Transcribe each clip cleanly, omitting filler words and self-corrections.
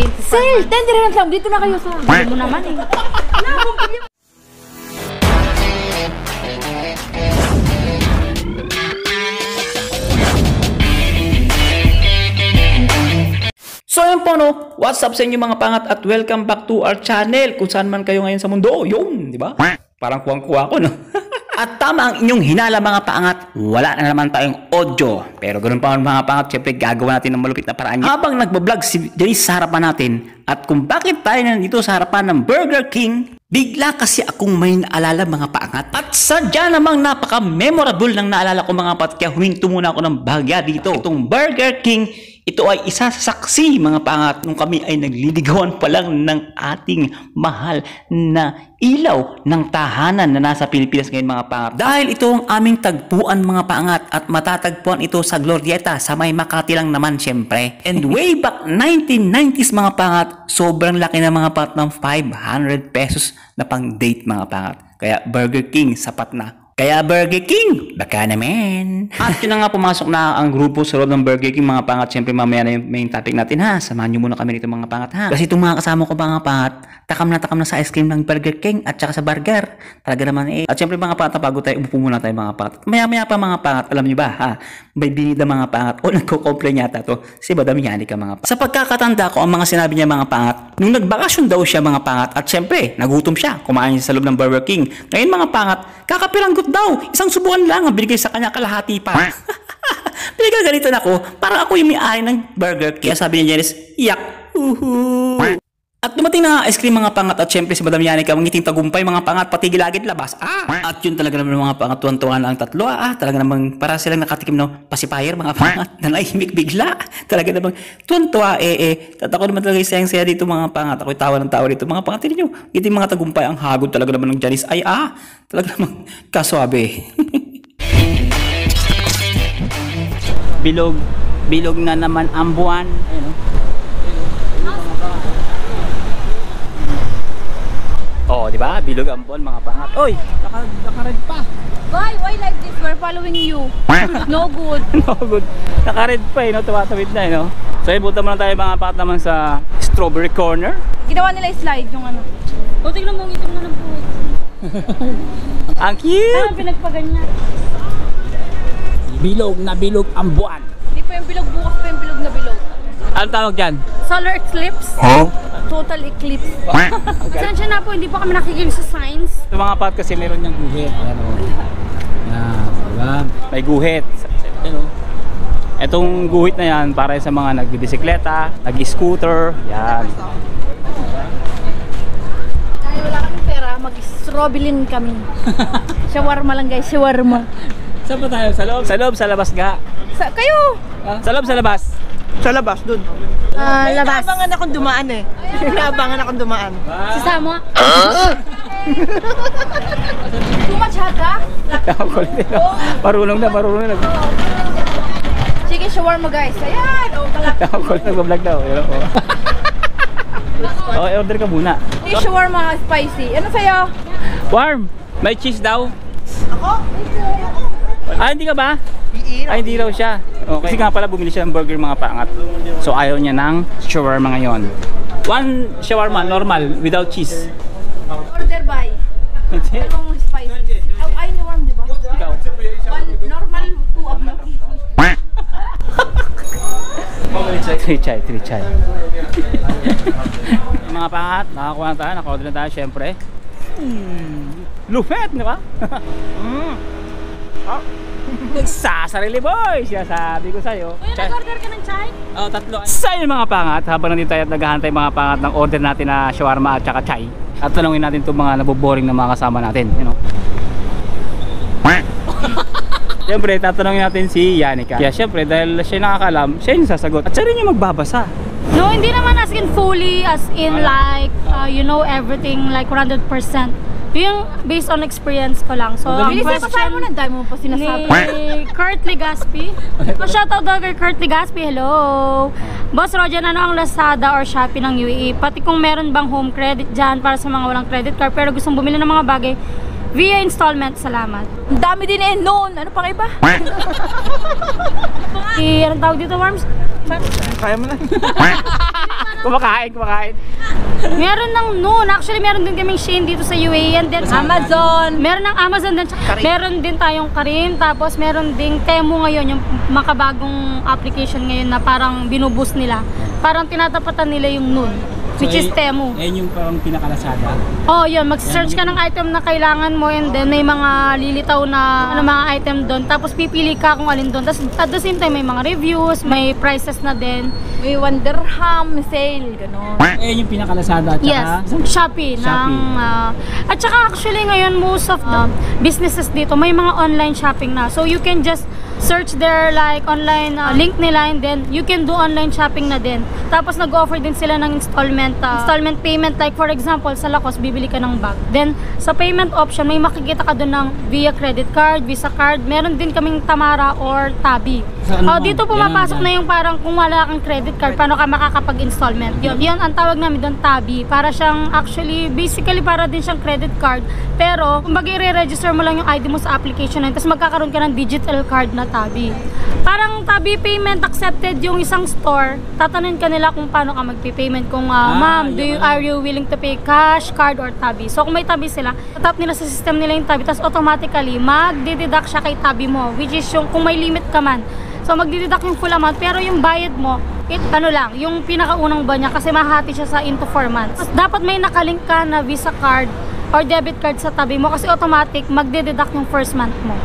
Sel, tender lang. Dito na kayo sa... Hindi mo naman eh. So yun po no, what's up sa inyo mga pangat at welcome back to our channel kung saan man kayo ngayon sa mundo. Yun, di ba? Parang kuwang-kuwa ko no. At tama ang inyong hinala mga pangat, wala na naman tayong audio. Pero ganoon pa mga pangat, syempre gagawa natin ng malupit na paraan. Habang nagbablog si Jace sa harapan natin at kung bakit tayo nandito sa harapan ng Burger King, bigla kasi akong may naalala mga paangat. At sadya namang napaka-memorable ng naalala ko mga pangat, kaya huminto muna ako ng bahagya dito. Itong Burger King, ito ay isa sa saksi mga pangat nung kami ay nagliligawan pa lang ng ating mahal na ilaw ng tahanan na nasa Pilipinas ngayon mga pangat. Dahil ito ang aming tagpuan mga pangat at matatagpuan ito sa Glorieta sa may Makati lang naman syempre. And way back 1990s mga pangat, sobrang laki na mga pangat ng 500 pesos na pang date mga pangat. Kaya Burger King sapat na. Kaya Burger King, baka naman. At yun na nga, pumasok na ang grupo sa loob ng Burger King mga pangat. Siyempre mamaya na yung main topic natin ha. Samahan nyo muna kami dito mga pangat ha. Kasi itong mga kasama ko mga pangat, takam na sa ice cream ng Burger King at saka sa burger. Talaga naman eh. At siyempre mga pangat, bago tayo, upo muna tayo mga pangat. Maya pa mga pangat, alam nyo ba ha? May binida mga pangat. O nagko-complain yata to. Si Madam Yanika mga pangat. Sa pagkakatanda ko, ang mga sinabi niya mga pangat, nung nagbakasyon daw siya mga pangat at siyempre, nagutom siya. Kumain siya sa loob ng Burger King. Ngayon mga pangat, kakapiranggot daw. Isang subukan lang ang binigay sa kanya, kalahati pa. Pinagagalitan ako, parang ako yung may-ari ng Burger King. Kaya sabi niya Janice, iyak. At dumating na ice cream mga pangat at syempre si Madam Yanika mangiting tagumpay mga pangat pati gilagid labas. At yun talaga naman mga pangat, tuwan-tuwa na ang tatlo. Talaga namang para silang nakatikim ng pacifier mga pangat na naihimik bigla. Talaga namang tuwan-tuwa At ako naman talaga sayang-saya dito mga pangat. Ako'y tawa ng tawa dito mga pangat. Tignan nyo, ito yung mga tagumpay. Ang hagod talaga naman ng Janice. Ay talaga namang kaswabe. Bilog na naman ang buwan. Ayun, oh, di ba? Bilog ang buwan mga pangat. Oy, naka-red pa. Why like this? We're following you. No good. No good. Naka-red pa no? Tumatawid na no? So, ibuta muna tayo mga pangat naman sa Strawberry Corner. Ginawa nila slide yung ano. O, tignan mo, itim na ng buhay. Ang cute! Parang pinagpaganyan. Bilog na bilog ang buwan. Hindi pa yung bilog bukas pa yung bilog na bilog. Anong tawag dyan? Solar eclipse. Total eclipse. Sensya na po, hindi pa kami nakikinig sa signs. Ito mga pat kasi meron niyang guhit. Ayan o. Diba? May guhit. Ayan o. Itong guhit na yan para sa mga nagbibisikleta, nag-scooter. Yan. Dahil wala kami pera, mag-strobilin kami. Shawarma lang guys, shawarma. Saan pa tayo? Sa loob? Sa loob, sa labas ga. Kayo! Sa loob, sa labas. Sa labas, dun. Labas. Naabangan akong dumaan eh. Naabangan akong dumaan. Sasama? Too much hata? Marunong na. Sige, shawarma guys. Ayan! Nag-vlog daw. Order ka muna. Yung shawarma spicy. Ano sa'yo? Warm. May cheese daw. Ako? Hindi ka ba? Hindi raw siya. Okay. Kasi nga pala bumili siya ng burger mga pangat. So ayaw niya ng shawarma ngayon. One shawarma normal without cheese. Order by. Anong spicy? Ay, ni warm, di ba? Ikaw. One normal, two of milk. Three chai. Mga pangat, nakakuha na tayo, naka-order na tayo syempre. Lupet, di ba? Nagsasarili boy! Sinasabi ko sa'yo. Uy, nag-order ka ng chai? Oo, 3. Sa inyo mga pangat, habang nandito tayo at naghahantay mga pangat ng order natin na shawarma at saka chai. At tanongin natin itong mga naboboring na mga kasama natin. You know? Siyempre, tatanungin natin si Yanika. Kaya siyempre, dahil siya nakakalam, siya yung sasagot. At siya rin yung magbabasa. No, hindi naman as in fully, as in like, you know everything, like 100%. Yung based on experience ko lang. So, ang question mo, dahil mo pa sinasabi. Ni Kurt Legaspi. Shoutout daw kay Kurt Legaspi. Hello! Boss Rojan, ano ang Lazada or Shopee ng UAE? Pati kung meron bang home credit dyan para sa mga walang credit card pero gustong bumili ng mga bagay via installment, salamat. Ang dami din noon. Ano pang iba? Anong tawag dito, Worms? Kaya mo na. Kumakain. Meron ng Noon. Actually, meron din kaming Shein dito sa UAE. And then Amazon. Meron ng Amazon din. Meron din tayong Karim. Tapos meron ding Temu ngayon. Yung makabagong application ngayon na parang binuboost nila. Parang tinatapatan nila yung Noon. Which is Temu. Ayun yung parang pinakalasada. Oh, yun. Mag-search ka ng item na kailangan mo and then may mga lilitaw na mga item doon. Tapos pipili ka kung alin doon. Tapos at the same time may mga reviews, may prices na din. May 1 dirham sale, gano'n. Ayun yung pinakalasada. Yes, Shopee. At saka actually ngayon most of the businesses dito may mga online shopping na. So you can just search their like online link nila and then you can do online shopping na din. Tapos nag-offer din sila ng installment payment, like for example sa Lacoste bibili ka ng bag. Then sa payment option may makikita ka doon ng via credit card, Visa card. Meron din kaming Tamara or Tabi. Dito pumapasok na yung parang kung wala kang credit card, paano ka makakapag-installment. Yun ang tawag namin doon Tabi. Para siyang actually basically para din siyang credit card. Pero kung i-register mo lang yung ID mo sa application na yun, tapos magkakaroon ka ng digital card na Tabi. Parang Tabi payment accepted yung isang store. Tatanungin ka nila kung paano ka mag-payment. Kung ma'am, are you willing to pay cash, card, or Tabi? So kung may Tabi sila, tap nila sa system nila yung Tabi, tapos automatically magdideduct siya kay Tabi mo, which is yung kung may limit ka man. So magdideduct yung full amount, pero yung bayad mo, yung pinakaunang ba niya kasi mahati siya sa into 4 months. Dapat may nakalink ka na Visa card or debit card sa Tabi mo kasi automatic magde-deduct yung first month mo.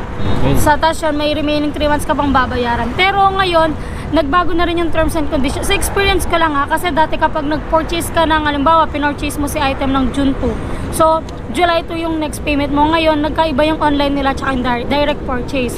Sa tas yun, may remaining 3 months ka pang babayaran. Pero ngayon, nagbago na rin yung terms and conditions. Sa experience ko lang kasi dati kapag nag-purchase ka ng, halimbawa, pinorchase mo si item ng June 2. So, July 2 yung next payment mo. Ngayon, nagkaiba yung online nila tsaka yung direct purchase.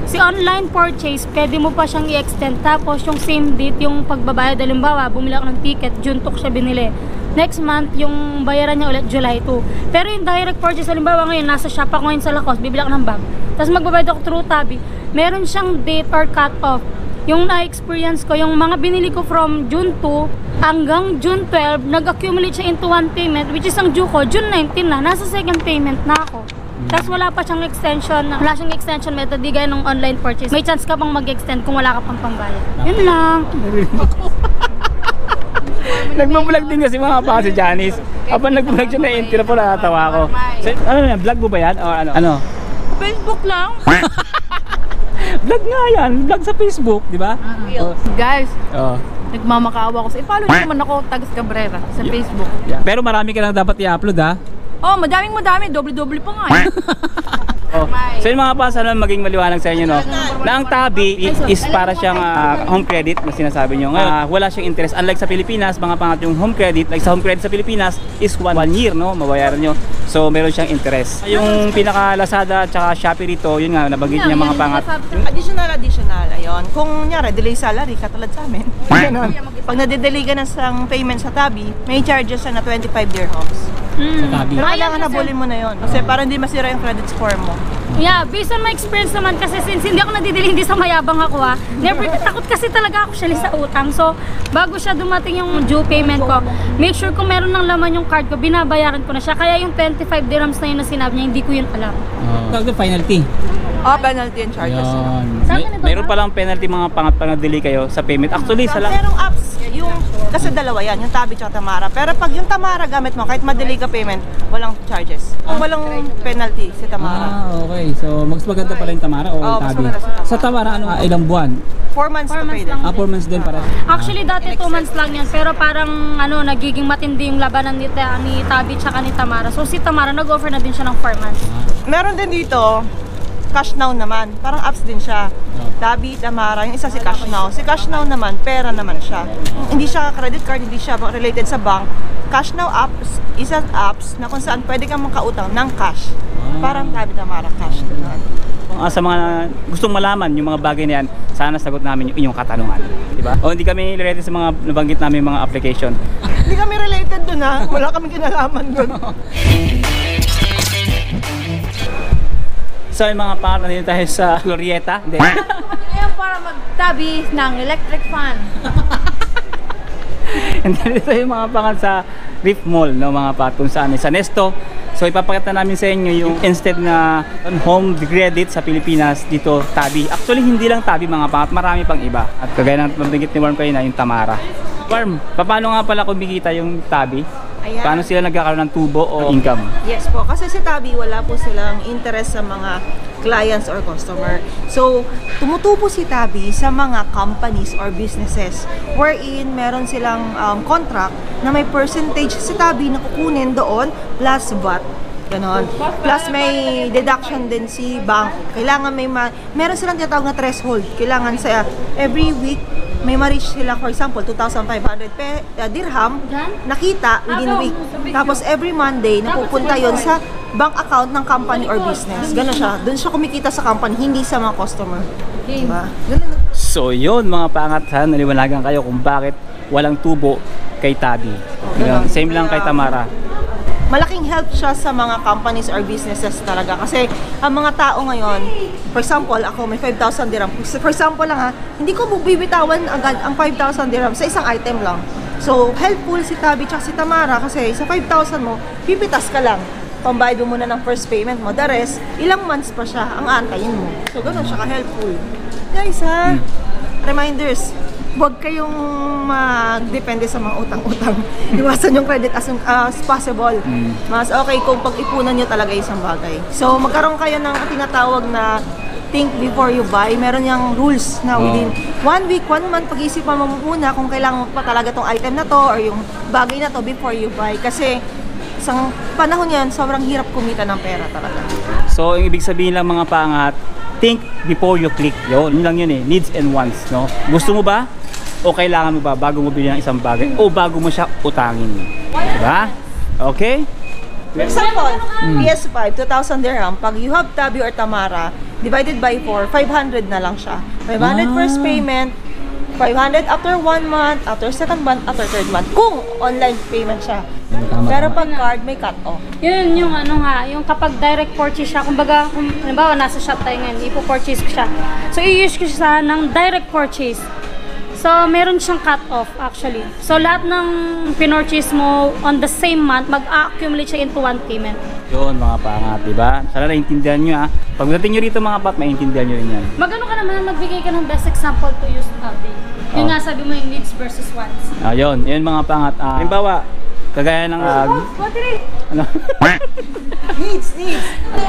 Si online purchase, pwede mo pa siyang i-extend. Tapos yung same date, yung pagbabayad, halimbawa, bumili ako ng ticket, June 2 siya binili. Next month, yung bayaran niya ulit July 2. Pero yung direct purchase, halimbawa ngayon, nasa shop ako ngayon sa Lacoste, bibili ako ng bag. Tapos magbabayad ako through Tabi. Meron siyang date or cut-off. Yung na-experience ko, yung mga binili ko from June 2 hanggang June 12, nag-accumulate siya into one payment, which is ang due ko, June 19 na, nasa second payment na ako. Tapos wala pa siyang extension, method, di gaya ng online purchase. May chance ka pang mag-extend kung wala ka pang pambayad. Yun lang. Nagbablog din kasi mga pa si Janice. Kapag nagbablog siya na intro po, natatawa ako. So, ano yan? Vlog mo ba yan? O ano? Facebook lang. Vlog nga yan. Vlog sa Facebook, di ba? Guys, nagmamakaawa ko sa follow niyo naman ako, Tags Cabrera sa Facebook. Yeah. Pero marami ka lang dapat i-upload, ha? Oh, madami, doble-doble pa nga eh. So yung mga pa, sana maging maliwanag sa inyo, no? Na ang Tabi is para siyang home credit na sinasabi nyo. Ngayon, wala siyang interest. Unlike sa Pilipinas, mga pangat yung home credit, like sa home credit sa Pilipinas is 1 year, no? Mabayaran nyo. So meron siyang interest. Yung pinaka Lazada at saka Shopee rito, yun nga, nabanggit niya mga pangat. Additional, ayun. Kung nyari, delay salary, katulad sa amin. Pag nade-delay ka na sa payment sa Tabi, may charges na 25 dirhams. Sa Tabi. Pero kailangan nabulin mo na yun. Kasi para hindi masira yung credit score mo. Yeah, based on my experience naman kasi since hindi ako nadidili, hindi sa mayabang ako never, takot kasi talaga ako sa utang. So, bago siya dumating yung due payment ko, make sure kung meron ng laman yung card ko, binabayaran ko na siya. Kaya yung 25 dirhams na yun na sinabi niya, hindi ko yun alam. Tawag na penalty. Penalty and charges. Mayroon palang penalty mga pangat pag na-delay kayo sa payment. Actually, sa merong apps, kasi dalawa yan, yung Tabi at Tamara. Pero pag yung Tamara gamit mo, kahit ma-delay ka payment, walang charges. Walang penalty si Tamara. Okay. So, mas maganda pala yung Tamara o mas Tabi? maganda Sa Tamara, ilang buwan? 4 months to pay din. 4 months 4 months din para. Actually, dati 2 months lang yan. Pero parang, nagiging matindi yung labanan ni Tabi tsaka ni Tamara. So, si Tamara, nag-offer na din siya ng 4 months. Meron din dito, Cash Now naman. Parang apps din siya. Tabi, Tamara, yung isa si Cash Now. Si Cash Now naman, pera naman siya. Hindi siya credit card, hindi siya related sa bank. Cash Now apps, isa apps na kung saan pwede kang makautang ng cash. Parang Tabi, Tamara, cash. Sa mga gustong malaman yung mga bagay na yan, sana sagot namin yung inyong katanungan. Diba? O hindi kami related sa mga nabanggit namin mga application. Hindi kami related dun ha. Wala kaming kinalaman dun. So yung mga partner dito tayo sa Glorieta. Ngayon para magtabi ng electric fan. And then ito yung mga pangat sa Reef Mall, no, mga pat, kung saan sa Nesto. So ipapakita namin sa inyo yung instead na home credit sa Pilipinas, dito Tabi. Actually hindi lang Tabi mga pangat, marami pang iba. At kagaya ng mabanggit ni Warm kayo na yung Tamara. Farm, paano nga pala kumikita yung Tabi? Ayan. Paano sila nagkakaroon ng tubo o income? Yes po, kasi si Tabi wala po silang interest sa mga clients or customer. So, tumutubo si Tabi sa mga companies or businesses wherein meron silang contract na may percentage si Tabi na kukunin doon plus VAT. Ganon. Plus may deduction din si bank. Kailangan meron silang tinatawag na threshold. Kailangan sa every week may ma-reach sila, for example, 2,500 dirham nakita within a week. Tapos every Monday, napupunta yon sa bank account ng company or business. Gano'n siya. Doon siya kumikita sa company, hindi sa mga customer. Diba? So yun mga paangat, ha, naliwanagan kayo kung bakit walang tubo kay Tabi. Yun, same lang kay Tamara. Malaking help siya sa mga companies or businesses talaga. Kasi ang mga tao ngayon, for example, ako may 5,000 dirham. For example lang ha, hindi ko bibitawan agad ang 5,000 dirham sa isang item lang. So, helpful si Tabi at si Tamara kasi sa 5,000 mo, pipitas ka lang. Pambayad mo muna ng first payment mo. The rest, ilang months pa siya ang aantayin mo. So, ganun siya ka-helpful. Guys ha, reminders, huwag kayong magdepende sa mga utang-utang. Iwasan yung credit as possible. Mas okay kung pag-ipunan nyo talaga isang bagay. So, magkaroon kayo ng tinatawag na think before you buy. Meron yung rules na within 1 week, 1 month, pag-isipan mo muna kung kailangan mo pa talaga tong item na to or yung bagay na to before you buy. Kasi isang panahon yan, sobrang hirap kumita ng pera talaga. So, ang ibig sabihin lang mga paangat, think before you click. Yun lang yun eh, needs and wants, no? Gusto mo ba? O kailangan mo ba bago mo bilhin ng isang bagay? O bago mo siya utangin? Diba? Okay? For example, PS5, 2,000 dirham. Pag you have Tabi or Tamara, divided by 4, 500 na lang siya. 500 first payment, 500 after 1 month, after 2nd month, after 3rd month. Kung online payment siya. Pero pag card, may cut-off. Yun yung ano nga, yung kapag direct purchase siya, kumbaga, halimbawa nasa shop tayo ngayon, ipo-purchase ko siya. So, i-use ko siya ng direct purchase. So, meron siyang cut-off actually. So, lahat ng pinurchase mo on the same month, mag-accumulate siya into one payment. Yun mga paangat, diba? Sana naiintindihan nyo ha. Pagdating nyo rito mga pat, maintindihan nyo rin yan. Magano ka naman, magbigay ka ng best example to use Tabi. Yung nga sabi mo yung needs versus wants. Yun mga paangat. Halimbawa, kagaya ng ano? Needs.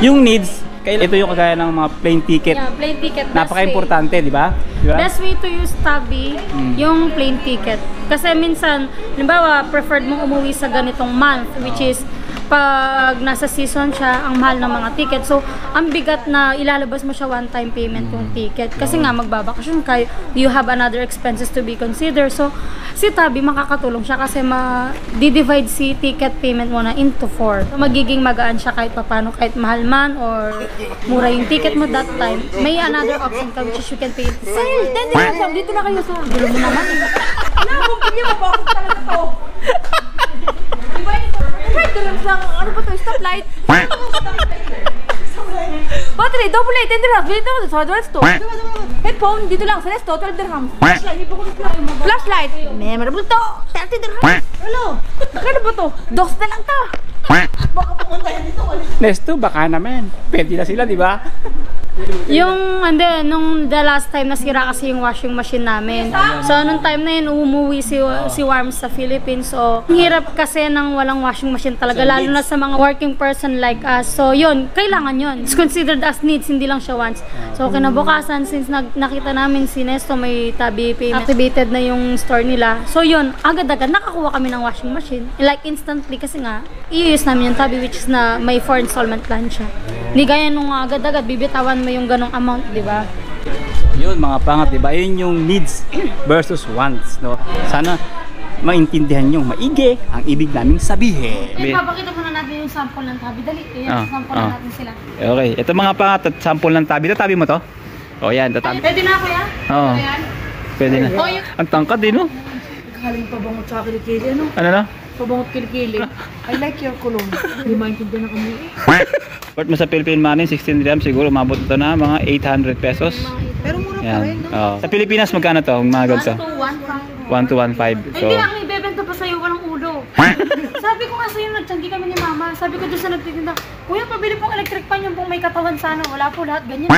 Yung needs, ito yung kagaya ng mga plane ticket. Yeah, plane ticket. Napaka-importante, di ba? Best way to use Tabi, yung plane ticket. Kasi minsan, halimbawa, preferred mong umuwi sa ganitong month, which is pag nasa season siya, ang mahal ng mga ticket. So, ang bigat na ilalabas mo siya one-time payment yung ticket. Kasi nga, magbabakasyon kayo, you have another expenses to be considered. So, si Tabi, makakatulong siya kasi di-divide si ticket payment mo na into 4. So, magiging magaan siya kahit papano, kahit mahal man or mura yung ticket mo that time. May another option ka which is you can pay it. Sale! Dito na kayo sa gulo mo naman. Bumili mo ba ako talaga to? Ano ba to? Stoplight? Battery, double 8 dirham. Bili ito sa Hardware Store. Headphone, dito lang. Sa Nesto, 12 dirham. Flashlight. Memorable to. 30 dirham. Hello. Kano ba to? Dos na lang to. Baka pumunta yan dito. Nesto, baka naman. Pwede na sila, di ba? Yung, and then, nung the last time nasira kasi yung washing machine namin. So, nung time na yun, umuwi si Warms sa Philippines. So, ang hirap kasi ng walang washing machine talaga, lalo na sa mga working person like us. So, yun, kailangan yun. It's considered as needs, hindi lang siya wants. So, kinabukasan, since nakita namin si Nesto may Tabi payment, activated na yung store nila. So, yun, agad-agad, nakakuha kami ng washing machine. Like, instantly, kasi nga, i-use namin yung Tabi, which is na may 4 installment plan siya. Hindi gaya nung agad-agad, bibitawan mo yung ganong amount, di ba? Yun mga pangat, di ba? Yun yung needs versus wants, no? Sana maintindihan nyo maigi ang ibig naming sabihin. Ipapakita muna natin yung sample ng Tabi. Dali, sample na natin sila. Okay, ito mga pangat at sample ng Tabi. Ito Tabi mo to? O yan, ito Tabi. Pwede na kuya? Oo. Pwede na. Ang tangkad din, no? Kaling pabangot sa kilikili, ano? Ano na? Pabangot kilikili. I like your cologne. Hindi maintindihan na kami Port mo sa Philippine money, 16 dirham, siguro umabot ito na mga 800 pesos. Pero mura pa Yan. rin. No? Sa Pilipinas, magkano to? Mga ganito? 1 to 1.5. So, Hindi, ang ibebenta pa sa'yo, walang ulo. Sabi ko nga sa'yo, nagtanggi kami ni Mama. Sabi ko doon sa nagtitinda, Kuya, pabili pong electric fan yung pong may katawan sana. Wala po lahat, ganyan.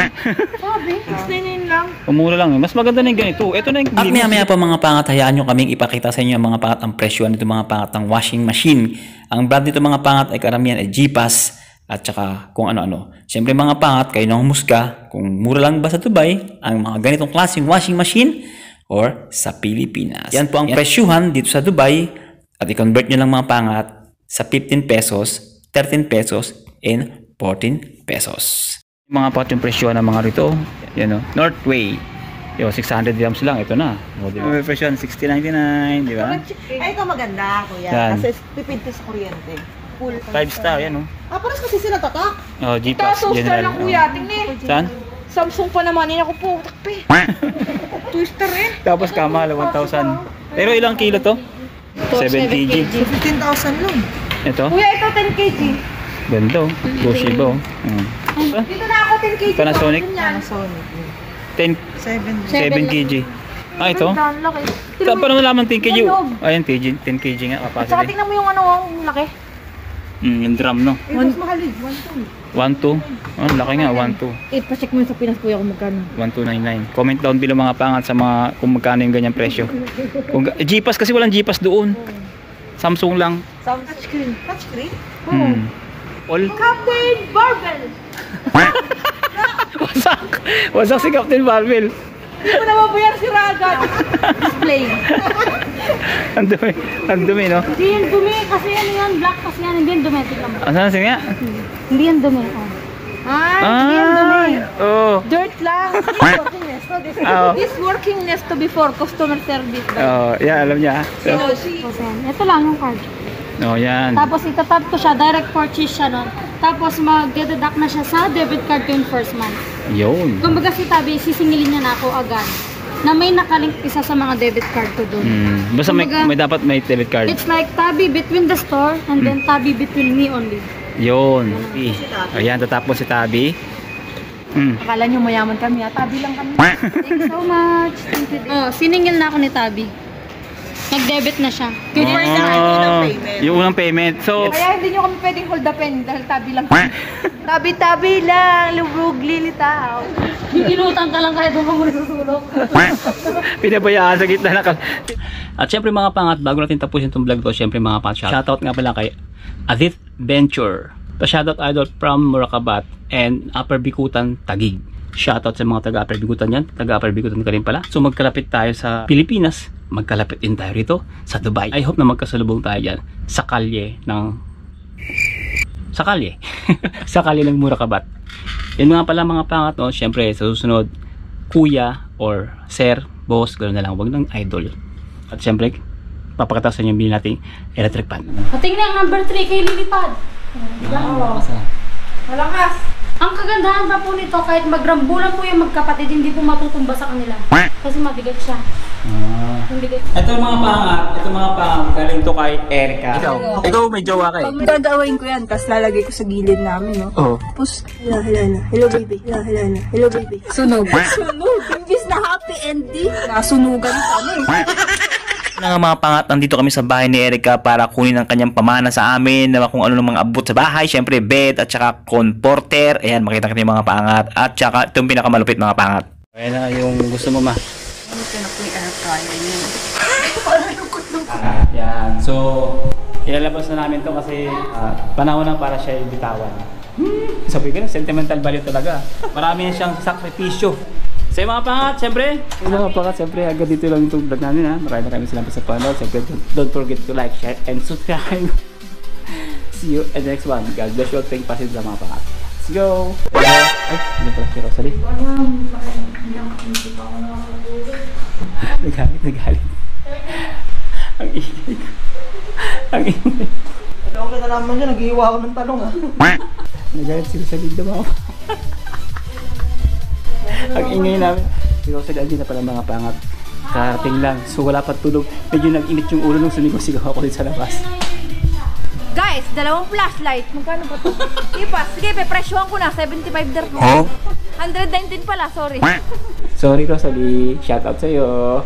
Sabi, 699 lang. Umura lang eh. Mas maganda na yung ganito. Ito na yung... At maya pa mga pangat, hayaan nyo kaming ipakita sa inyo ang mga pangat ang presyo nito mga pangat ng washing machine. Ang brand nito mga pangat ay karamihan ay G-Pass at saka kung ano-ano. Siyempre mga pangat, kayo nang humusga kung mura lang ba sa Dubai ang mga ganitong klaseng washing machine or sa Pilipinas. Yan po ang presyuhan dito sa Dubai at i-convert nyo lang mga pangat sa 15 pesos, 13 pesos, and 14 pesos. Mga pangat yung presyuhan ng mga rito. Yan o, Northway. Yo, 600 dirhams lang. Ito na. O, diba? May presyuhan, 60.99, di ba? Ay, ito maganda, kuya. Yan. Kasi pipinti sa kuryente. Full 5 star, yan o. paras kasi sila tatak. Oh, G-Pass, Ito, general. lang kuya. Tingnan. Saan? Samsung pa naman. Yan ako po. Takpe. Twister eh. Tapos kamala, 1,000. Pero ilang kilo to? 7 kg. 15,000 lang. Ito? Kuya, ito 10 kg. Ganda oh. Toshiba oh. Dito na ako 10 kg. Panasonic? Panasonic. 10, 7 kg. Ah, ito? Ang laki. Saan pa naman laman 10 kg? Yan, loob. Ayan, 10 kg nga. At saka Capacity. tingnan mo yung ano, ang laki. Yung drum no? Mas mahal din, 1,200. 1,2. Oh, laki nga, 1,2. Pa-check mo sa Pinas kuya kung magkano. 1,299. Comment down below mga pangat sa mga kung magkano yung ganyang presyo. Kung G-Pass kasi walang G-Pass doon. Samsung lang. Touchscreen. Touchscreen? All. Captain Barbell! Wasak si Captain Marvel. Hindi mo na mabayar si Ragan. Display. Ang dumi no? Hindi yan dumi kasi ano yan, black kasi yan, hindi yan domestic naman. Asan na nga? Hindi yan dumi. Oh. Hindi yan dumi. Oh. Dirt lang. Workingness. No, this workingness to before customer service. Oh, yeah, alam niya. So, Okay. Ito lang yung card. oh, yan. Tapos itatap ko siya, direct purchase siya nun. Tapos mag-deduct na siya sa debit card ko yung first month. Yun. Kumbaga si Tabi, sisingilin niya na ako agad. Na may nakalink isa sa mga debit card ko doon. Basta Kumbaga, may dapat may debit card. It's like Tabi between the store and then Tabi between me only. Yun. Ayan, tatapos si Tabi. Akala nyo mayaman kami, tabi lang kami. Thank you so much. Thank you. Oh, siningil na ako ni Tabi. Nag-debit na siya. Yung first time. Yung unang payment. So, Kaya hindi nyo kami pwedeng hold the pen dahil tabi lang. Tabi-tabi lang, lubog, lilitaw. Inutan ka lang kahit doon ka muna susulok. pinabayaan sa gitna na At syempre mga pangat, bago natin tapusin itong vlog to, syempre mga pangat, shoutout nga pala kay Adit Venture. Shoutout idol from Murakabat and Upper Bikutan, Taguig. Shoutout sa mga taga-Upper Bikutan yan. Taga-Upper Bikutan ka rin pala. So magkalapit tayo sa Pilipinas. Magkalapit din tayo rito sa Dubai. I hope na magkasalubong tayo dyan sa kalye ng... Sa kalye. Sa kalye ng Murakabat. Yan mga pala mga pangat, no? Syempre sa susunod, kuya or sir, boss, gano'n na lang. Huwag ng idol. At syempre, papakita sa inyo yung bilhin nating electric fan. Tingnan ang number 3 kay Lilipad. Malakas. Ang kagandahan pa po nito, kahit magrambulan po yung magkapatid, hindi po matutumba sa kanila. Kasi mabigat siya. Mabigat. Ito mga pangat, galing to kay Erica. Ikaw may jowa ka eh. Gagawin ko yan, tapos lalagay ko sa gilid namin, no? Oo. Tapos, hello baby, hello baby. Sunog. Sunog. Imbis na happy ending, nasunugan kami. Na nga mga pangat, nandito kami sa bahay ni Erica para kunin ang kanyang pamana sa amin na kung ano ng mga abot sa bahay, syempre bed at saka comforter. Ayan, makita kita yung mga pangat at saka itong pinakamalupit mga pangat. Ayan na yung gusto mo ma. Yan, so ilalabas na namin to kasi panahon na para siya ibitawan. Sabi ko na, sentimental value talaga. Marami na siyang sakripisyo. Sa mga pangat, siyempre. Mga pangat, siyempre, agad dito lang itong vlog namin ha. Maraming salamat sa panood. Siyempre, don't forget to like, share, and subscribe. See you in the next one. God bless you all. Thank you sa mga pangat. Let's go! Ay, hindi pala si Rosalie. Nagalit. Ang ingay ko. Ang ingay. Ano ko nalaman niya, nag-iiwa ako ng talong, ha? Nagalit si Rosalie na mga ang ingay namin. Si Rosalie andyan na pala mga pangat. Karating lang. So wala pa tulog. Medyo nag-init yung ulo nung sumigaw-sigaw ako din sa labas. Guys, 2 flashlight. Magkano ba ito? Sige, presyohan ko na. 75 dirham. 119 pala, sorry. Sorry Rosalie. Shoutout sa'yo.